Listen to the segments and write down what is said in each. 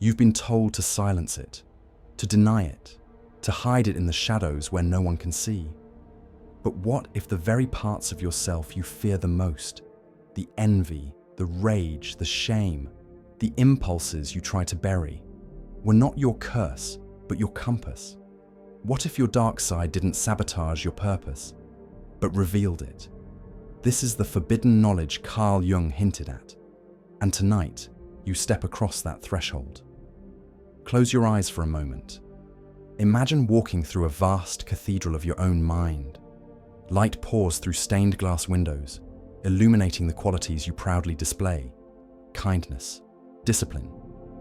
You've been told to silence it, to deny it, to hide it in the shadows where no one can see. But what if the very parts of yourself you fear the most, the envy, the rage, the shame, the impulses you try to bury, were not your curse, but your compass? What if your dark side didn't sabotage your purpose, but revealed it? This is the forbidden knowledge Carl Jung hinted at. And tonight, you step across that threshold. Close your eyes for a moment. Imagine walking through a vast cathedral of your own mind. Light pours through stained glass windows, illuminating the qualities you proudly display: kindness, discipline,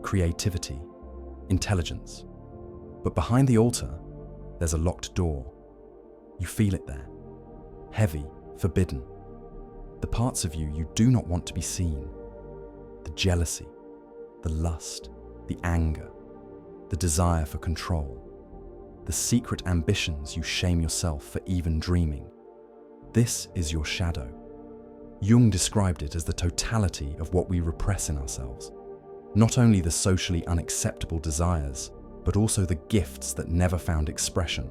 creativity, intelligence. But behind the altar, there's a locked door. You feel it there, heavy, forbidden. The parts of you do not want to be seen. The jealousy, the lust, the anger, the desire for control, the secret ambitions you shame yourself for even dreaming. This is your shadow. Jung described it as the totality of what we repress in ourselves. Not only the socially unacceptable desires, but also the gifts that never found expression,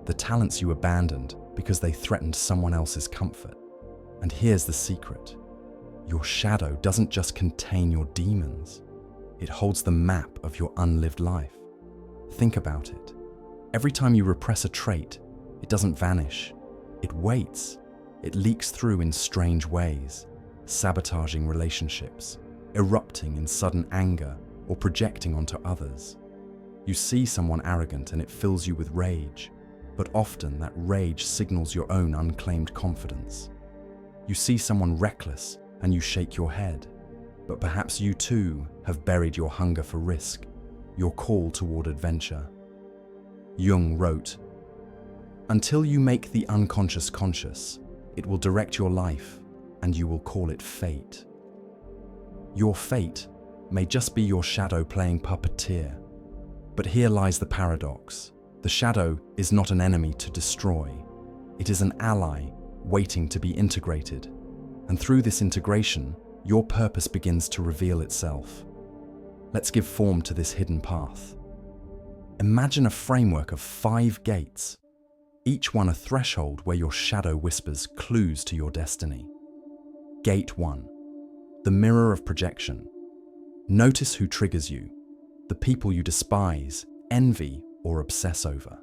the talents you abandoned because they threatened someone else's comfort. And here's the secret. Your shadow doesn't just contain your demons. It holds the map of your unlived life. Think about it. Every time you repress a trait, it doesn't vanish. It waits. It leaks through in strange ways, sabotaging relationships, erupting in sudden anger, or projecting onto others. You see someone arrogant and it fills you with rage, but often that rage signals your own unclaimed confidence. You see someone reckless and you shake your head, but perhaps you too have buried your hunger for risk, your call toward adventure. Jung wrote, "Until you make the unconscious conscious, it will direct your life and you will call it fate." Your fate may just be your shadow playing puppeteer. But here lies the paradox. The shadow is not an enemy to destroy. It is an ally waiting to be integrated. And through this integration, your purpose begins to reveal itself. Let's give form to this hidden path. Imagine a framework of 5 gates, each one a threshold where your shadow whispers clues to your destiny. Gate 1. The mirror of projection. Notice who triggers you, the people you despise, envy, or obsess over.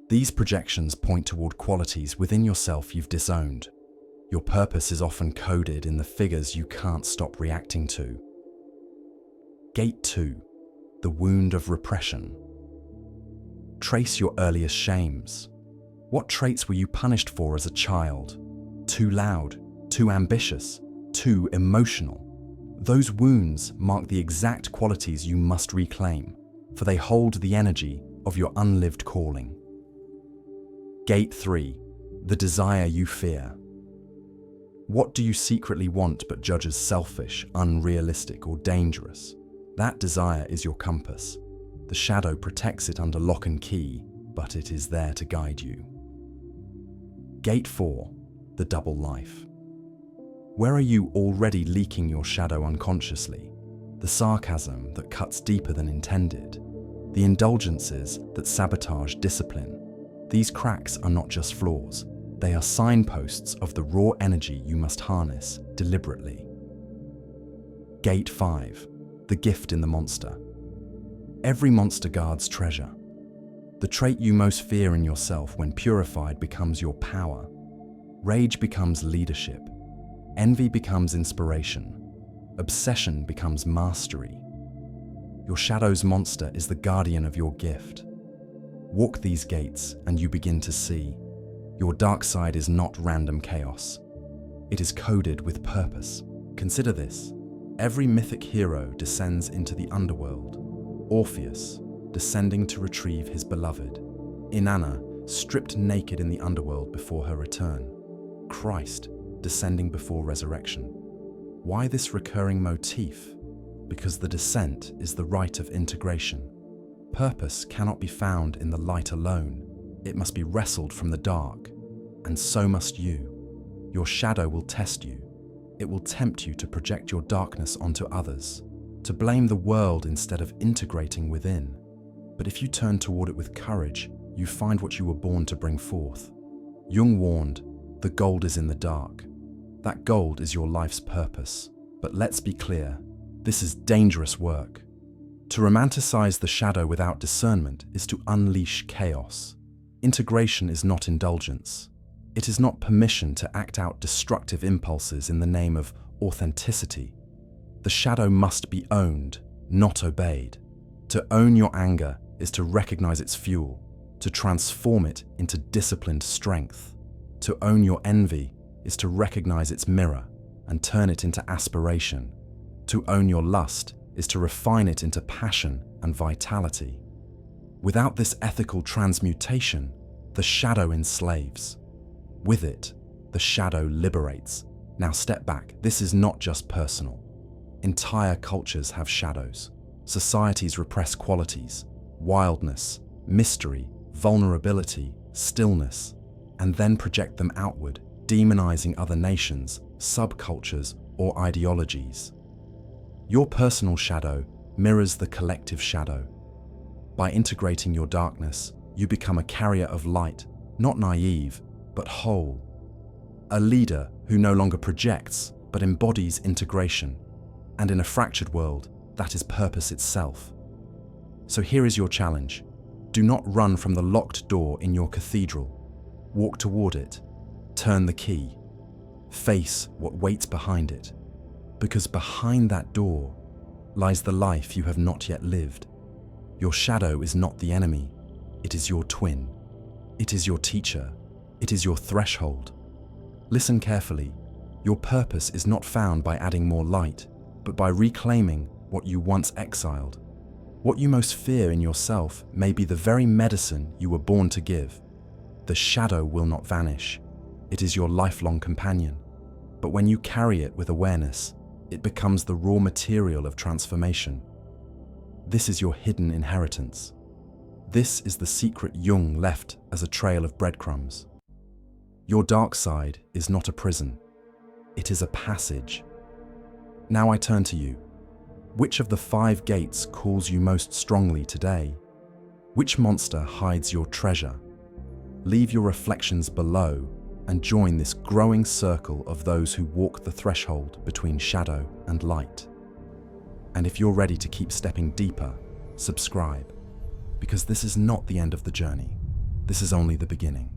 These projections point toward qualities within yourself you've disowned. Your purpose is often coded in the figures you can't stop reacting to. Gate 2. The wound of repression. Trace your earliest shames. What traits were you punished for as a child? Too loud, too ambitious, too emotional. Those wounds mark the exact qualities you must reclaim, for they hold the energy of your unlived calling. Gate 3. The desire you fear. What do you secretly want but judge as selfish, unrealistic, or dangerous? That desire is your compass. The shadow protects it under lock and key, but it is there to guide you. Gate 4. The double life. Where are you already leaking your shadow unconsciously? The sarcasm that cuts deeper than intended. The indulgences that sabotage discipline. These cracks are not just flaws. They are signposts of the raw energy you must harness deliberately. Gate 5. The gift in the monster. Every monster guards treasure. The trait you most fear in yourself, when purified, becomes your power. Rage becomes leadership. Envy becomes inspiration. Obsession becomes mastery. Your shadow's monster is the guardian of your gift. Walk these gates and you begin to see. Your dark side is not random chaos. It is coded with purpose. Consider this. Every mythic hero descends into the underworld. Orpheus, descending to retrieve his beloved. Inanna, stripped naked in the underworld before her return. Christ, descending before resurrection. Why this recurring motif? Because the descent is the rite of integration. Purpose cannot be found in the light alone. It must be wrestled from the dark, and so must you. Your shadow will test you. It will tempt you to project your darkness onto others, to blame the world instead of integrating within. But if you turn toward it with courage, you find what you were born to bring forth. Jung warned, the gold is in the dark. That gold is your life's purpose. But let's be clear, this is dangerous work. To romanticize the shadow without discernment is to unleash chaos. Integration is not indulgence. It is not permission to act out destructive impulses in the name of authenticity. The shadow must be owned, not obeyed. To own your anger is to recognize its fuel, to transform it into disciplined strength. To own your envy is to recognize its mirror and turn it into aspiration. To own your lust is to refine it into passion and vitality. Without this ethical transmutation, the shadow enslaves. With it, the shadow liberates. Now step back. This is not just personal. Entire cultures have shadows. Societies repress qualities, wildness, mystery, vulnerability, stillness, and then project them outward, demonizing other nations, subcultures, or ideologies. Your personal shadow mirrors the collective shadow. By integrating your darkness, you become a carrier of light, not naive, but whole. A leader who no longer projects, but embodies integration. And in a fractured world, that is purpose itself. So here is your challenge. Do not run from the locked door in your cathedral. Walk toward it. Turn the key. Face what waits behind it. Because behind that door lies the life you have not yet lived. Your shadow is not the enemy. It is your twin. It is your teacher. It is your threshold. Listen carefully. Your purpose is not found by adding more light, but by reclaiming what you once exiled. What you most fear in yourself may be the very medicine you were born to give. The shadow will not vanish. It is your lifelong companion. But when you carry it with awareness, it becomes the raw material of transformation. This is your hidden inheritance. This is the secret Jung left as a trail of breadcrumbs. Your dark side is not a prison. It is a passage. Now I turn to you. Which of the 5 gates calls you most strongly today? Which monster hides your treasure? Leave your reflections below and join this growing circle of those who walk the threshold between shadow and light. And if you're ready to keep stepping deeper, subscribe, because this is not the end of the journey. This is only the beginning.